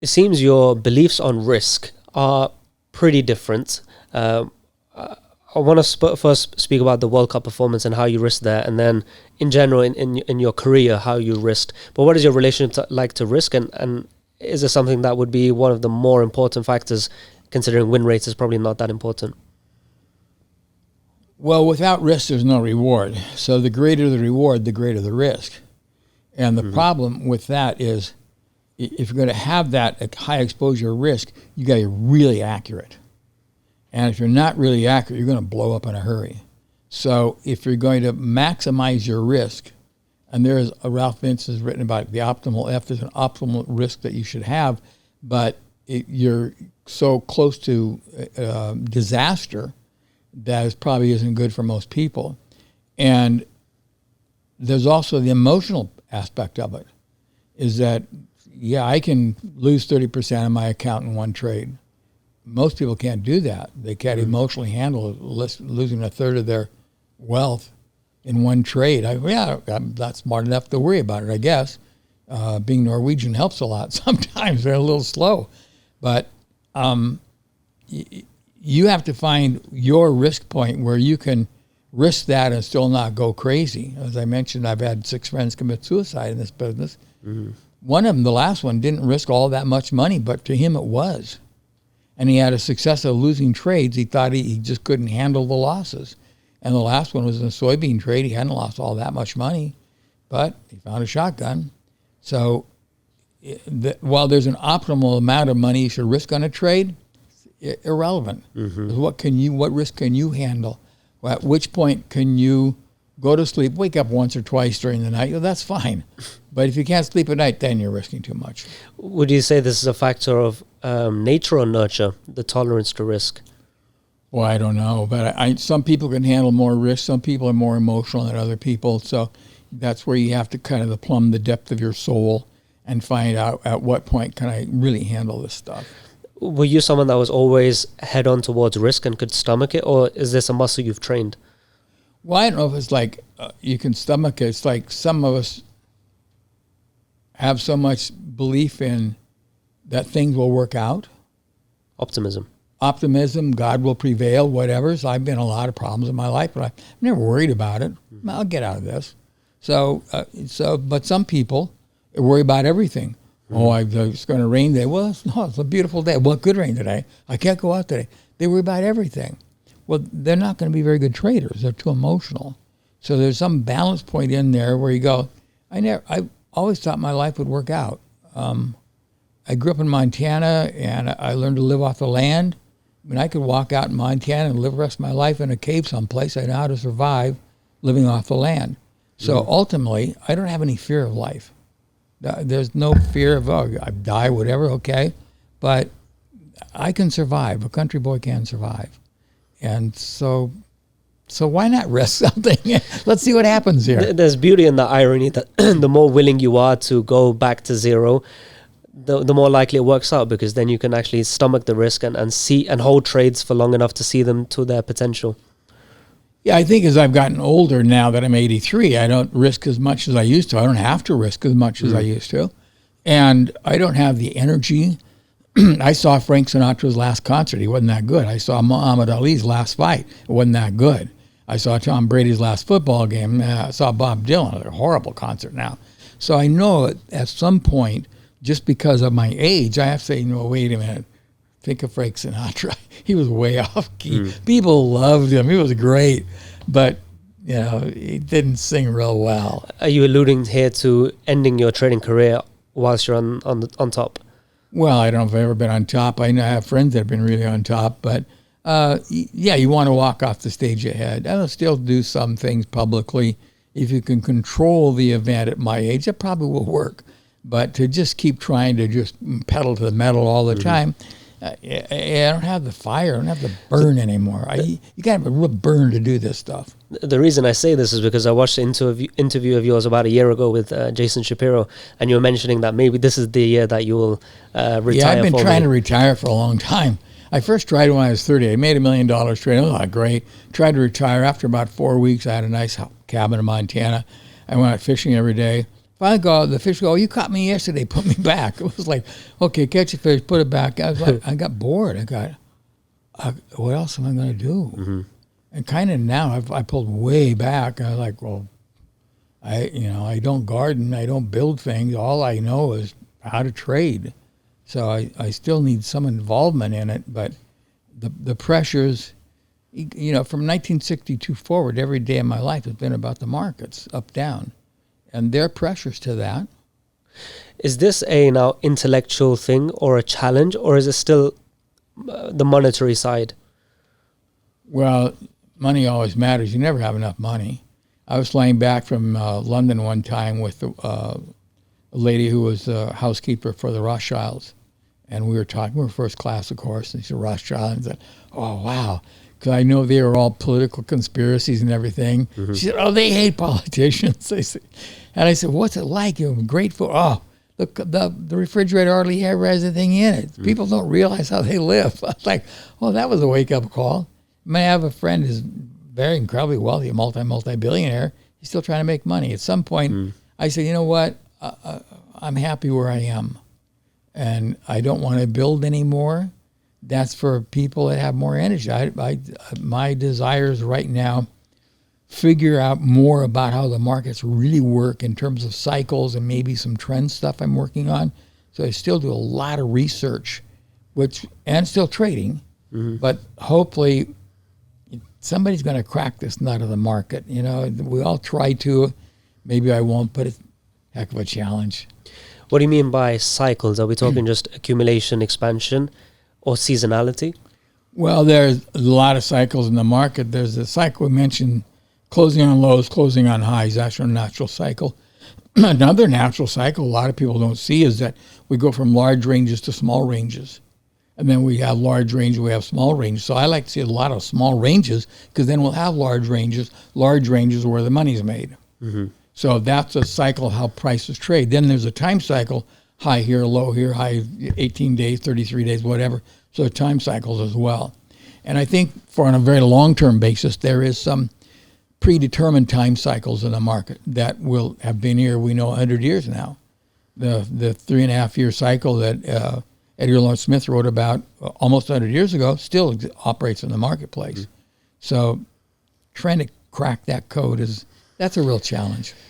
It seems your beliefs on risk are pretty different. I want to first speak about the World Cup performance and how you risked there, and then in general in your career, how you risked. But what is your relationship like to risk, and is it something that would be one of the more important factors, considering win rate is probably not that important? Well, without risk, there's no reward. So the greater the reward, the greater the risk. And the problem with that is, if you're going to have that high exposure risk, you got to be really accurate. And if you're not really accurate, you're going to blow up in a hurry. So if you're going to maximize your risk, and there's a Ralph Vince has written about the optimal F, there's an optimal risk that you should have, but you're so close to disaster that it probably isn't good for most people. And there's also the emotional aspect of it, is that, yeah, I can lose 30% of my account in one trade. Most people can't do that. They can't emotionally handle losing a third of their wealth in one trade. I'm not smart enough to worry about it, I guess. Being Norwegian helps a lot. Sometimes they're a little slow. But you have to find your risk point where you can risk that and still not go crazy. As I mentioned, I've had 6 friends commit suicide in this business. Mm-hmm. One of them, the last one, didn't risk all that much money, but to him it was. And he had a success of losing trades. He thought he just couldn't handle the losses. And the last one was in a soybean trade. He hadn't lost all that much money, but he found a shotgun. So while there's an optimal amount of money you should risk on a trade, irrelevant. Mm-hmm. What risk can you handle? At which point can you go to sleep, wake up once or twice during the night? Well, that's fine. But if you can't sleep at night, then you're risking too much. Would you say this is a factor of nature or nurture, the tolerance to risk? Well, I don't know. But some people can handle more risk. Some people are more emotional than other people. So that's where you have to kind of plumb the depth of your soul and find out at what point can I really handle this stuff. Were you someone that was always head on towards risk and could stomach it, or is this a muscle you've trained? Well, I don't know if it's like you can stomach it. It's like some of us have so much belief in that things will work out. Optimism, God will prevail, whatever. So I've been in a lot of problems in my life, but I've never worried about it. Mm-hmm. I'll get out of this. But some people worry about everything. Mm-hmm. It's going to rain today. Well, it's a beautiful day. Well, it could rain today. I can't go out today. They worry about everything. Well, they're not going to be very good traders. They're too emotional. So there's some balance point in there where you go, I always thought my life would work out. I grew up in Montana, and I learned to live off the land. I mean, I could walk out in Montana and live the rest of my life in a cave someplace. I know how to survive living off the land. So ultimately, I don't have any fear of life. There's no fear of, I die, whatever, okay. But I can survive. A country boy can survive. And so why not risk something? Let's see what happens here. There's beauty in the irony that the more willing you are to go back to zero, the more likely it works out, because then you can actually stomach the risk and see and hold trades for long enough to see them to their potential. Yeah, I think as I've gotten older now that I'm 83, I don't risk as much as I used to. I don't have to risk as much as I used to. And I don't have the energy. I saw Frank Sinatra's last concert. He wasn't that good. I saw Muhammad Ali's last fight. It wasn't that good. I saw Tom Brady's last football game. I saw Bob Dylan, a horrible concert now. So I know at some point, just because of my age, I have to say, wait a minute. Think of Frank Sinatra. He was way off key. People loved him. He was great. But, he didn't sing real well. Are you alluding here to ending your trading career whilst you're on top? Well, I don't know if I've ever been on top. I have friends that have been really on top. But, you want to walk off the stage ahead. I'll still do some things publicly. If you can control the event at my age, that probably will work. But to just keep trying to just pedal to the metal all the time, I don't have the fire. I don't have the burn anymore. You got to have a real burn to do this stuff. The reason I say this is because I watched an interview of yours about a year ago with Jason Shapiro, and you were mentioning that maybe this is the year that you will retire. Yeah, I've been trying to retire for a long time. I first tried when I was 30. I made $1 million trading. Oh, great. Tried to retire. After about 4 weeks, I had a nice cabin in Montana. I went out fishing every day. Finally, the fish go, "Oh, you caught me yesterday. Put me back." It was like, okay, catch a fish, put it back. I was like, I got bored. What else am I going to do? Mm-hmm. And kind of now, I pulled way back. I was like, well, I don't garden, I don't build things. All I know is how to trade. So I still need some involvement in it, but the pressures, from 1962 forward, every day of my life has been about the markets, up, down. And there are pressures to that. Is this a now intellectual thing or a challenge, or is it still the monetary side? Well, money always matters. You never have enough money. I was flying back from London one time with a lady who was a housekeeper for the Rothschilds. And we were talking, we were first class, of course, and she said, Rothschild, and I said, oh, wow. Because I know they were all political conspiracies and everything. Mm-hmm. She said, oh, they hate politicians. And I said, what's it like? You're grateful. Oh, the refrigerator hardly ever has anything in it. Mm-hmm. People don't realize how they live. I was like, well, that was a wake-up call. I have a friend who's very incredibly wealthy, a multi-billionaire. He's still trying to make money. At some point, I said, you know what? I'm happy where I am. And I don't want to build anymore. That's for people that have more energy. My desires right now, figure out more about how the markets really work in terms of cycles and maybe some trend stuff I'm working on. So I still do a lot of research, and still trading, but hopefully somebody's going to crack this nut of the market. We all try to. Maybe I won't, but it's a heck of a challenge. What do you mean by cycles? Are we talking just accumulation, expansion, or seasonality? Well, there's a lot of cycles in the market. There's the cycle we mentioned, closing on lows, closing on highs. That's our natural cycle. Another natural cycle a lot of people don't see is that we go from large ranges to small ranges. And then we have large ranges, we have small ranges. So I like to see a lot of small ranges because then we'll have large ranges where the money's made. Mm-hmm. So that's a cycle of how prices trade. Then there's a time cycle, high here, low here, high 18 days, 33 days, whatever. So time cycles as well. And I think on a very long-term basis, there is some predetermined time cycles in the market that will have been here, we know, 100 years now. The 3.5-year cycle that Edgar Lawrence Smith wrote about almost 100 years ago still operates in the marketplace. Mm-hmm. So trying to crack that code that's a real challenge.